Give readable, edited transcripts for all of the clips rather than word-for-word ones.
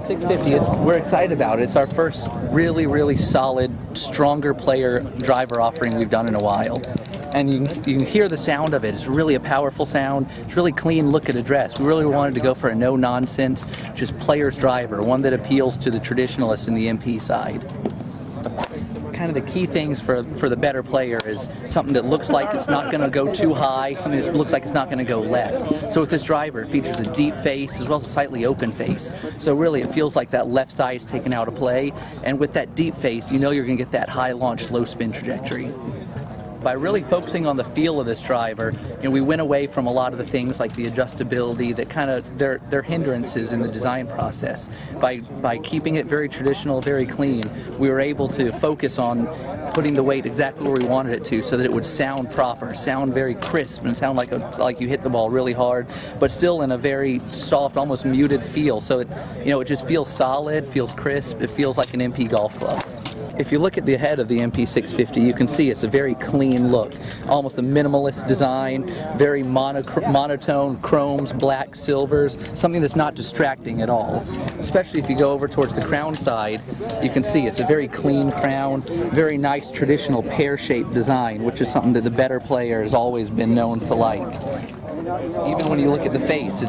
MP-650, we're excited about it. It's our first really solid, stronger player driver offering we've done in a while. And you can hear the sound of it. It's really a powerful sound. It's really clean look at address. We really wanted to go for a no-nonsense, just player's driver, one that appeals to the traditionalists in the MP side. Kind of the key things for the better player is something that looks like it's not going to go too high, something that looks like it's not going to go left. So with this driver, it features a deep face as well as a slightly open face. So really it feels like that left side is taken out of play, and with that deep face, you know you're going to get that high launch, low spin trajectory. By really focusing on the feel of this driver, we went away from a lot of the things like the adjustability that kind of they're hindrances in the design process. By keeping it very traditional, very clean, we were able to focus on putting the weight exactly where we wanted it to, so that it would sound proper, sound very crisp, and sound like you hit the ball really hard, but still in a very soft, almost muted feel. So it just feels solid, feels crisp, it feels like an MP golf club. If you look at the head of the MP-650, you can see it's a very clean look, almost a minimalist design, very monotone chromes, blacks, silvers, something that's not distracting at all. Especially if you go over towards the crown side, you can see it's a very clean crown, very nice traditional pear-shaped design, which is something that the better player has always been known to like. Even when you look at the face,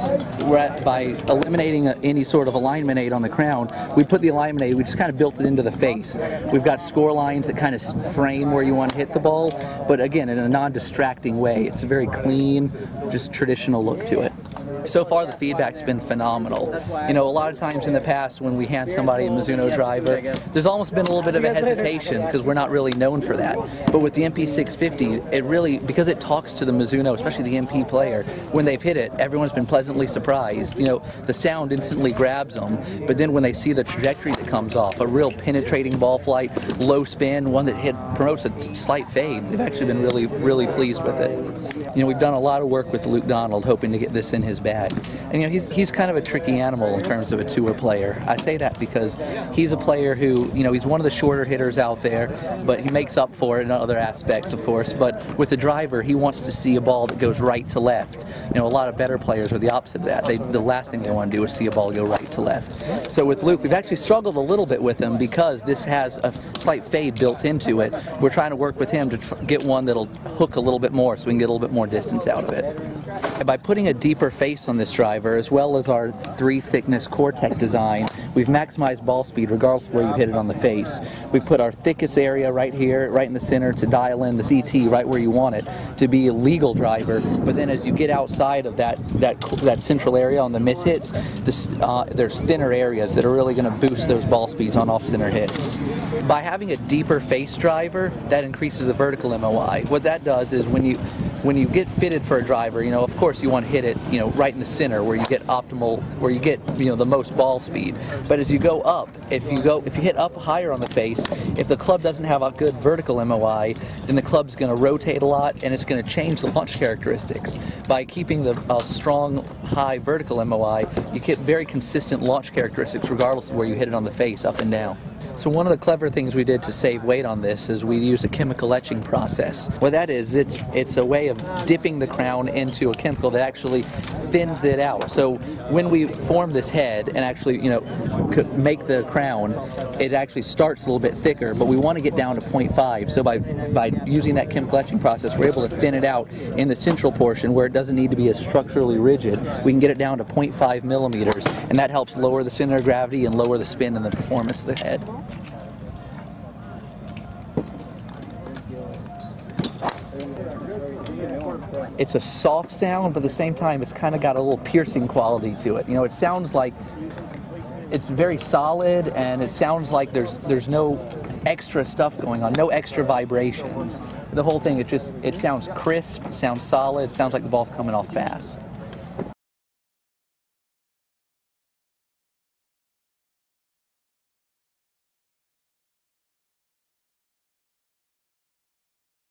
by eliminating any sort of alignment aid on the crown, we put the alignment aid, we just kind of built it into the face. We've got score lines that kind of frame where you want to hit the ball, but again, in a non-distracting way. It's a very clean, just traditional look to it. So far the feedback's been phenomenal. A lot of times in the past when we hand somebody a Mizuno driver, there's almost been a little bit of a hesitation because we're not really known for that. But with the MP-650, it really, because it talks to the Mizuno, especially the MP player, when they've hit it, everyone's been pleasantly surprised. The sound instantly grabs them, but then when they see the trajectory that comes off, a real penetrating ball flight, low spin, one that promotes a slight fade, they've actually been really pleased with it. We've done a lot of work with Luke Donald hoping to get this in his bag. And he's kind of a tricky animal in terms of a tour player. I say that because he's a player who, he's one of the shorter hitters out there, but he makes up for it in other aspects, of course. But with the driver, he wants to see a ball that goes right to left. A lot of better players are the opposite of that. The last thing they want to do is see a ball go right to left. So with Luke, we've actually struggled a little bit with him because this has a slight fade built into it. We're trying to work with him to get one that'll hook a little bit more so we can get a little bit more distance out of it. And by putting a deeper face on this driver, as well as our 3-thickness Core-Tech design, we've maximized ball speed regardless of where you hit it on the face. We've put our thickest area right here, right in the center, to dial in the CT right where you want it to be a legal driver. But then as you get outside of that central area on the miss hits, there's thinner areas that are really going to boost those ball speeds on off-center hits. By having a deeper face driver, that increases the vertical MOI. What that does is when you get fitted for a driver, of course you want to hit it, right in the center where you get optimal, where you get, the most ball speed. But as you go up, if you hit up higher on the face, if the club doesn't have a good vertical MOI, then the club's going to rotate a lot and it's going to change the launch characteristics. By keeping the strong, high vertical MOI, you get very consistent launch characteristics regardless of where you hit it on the face, up and down. So one of the clever things we did to save weight on this is we use a chemical etching process. What that is, it's a way of dipping the crown into a chemical that actually thins it out. So when we form this head and actually, make the crown, it actually starts a little bit thicker, but we want to get down to 0.5. So by using that chemical etching process, we're able to thin it out in the central portion where it doesn't need to be as structurally rigid. We can get it down to 0.5 millimeters, and that helps lower the center of gravity and lower the spin and the performance of the head. It's a soft sound, but at the same time, it's kind of got a little piercing quality to it. It sounds like it's very solid, and it sounds like there's no extra stuff going on, no extra vibrations. The whole thing, it sounds crisp, sounds solid, sounds like the ball's coming off fast.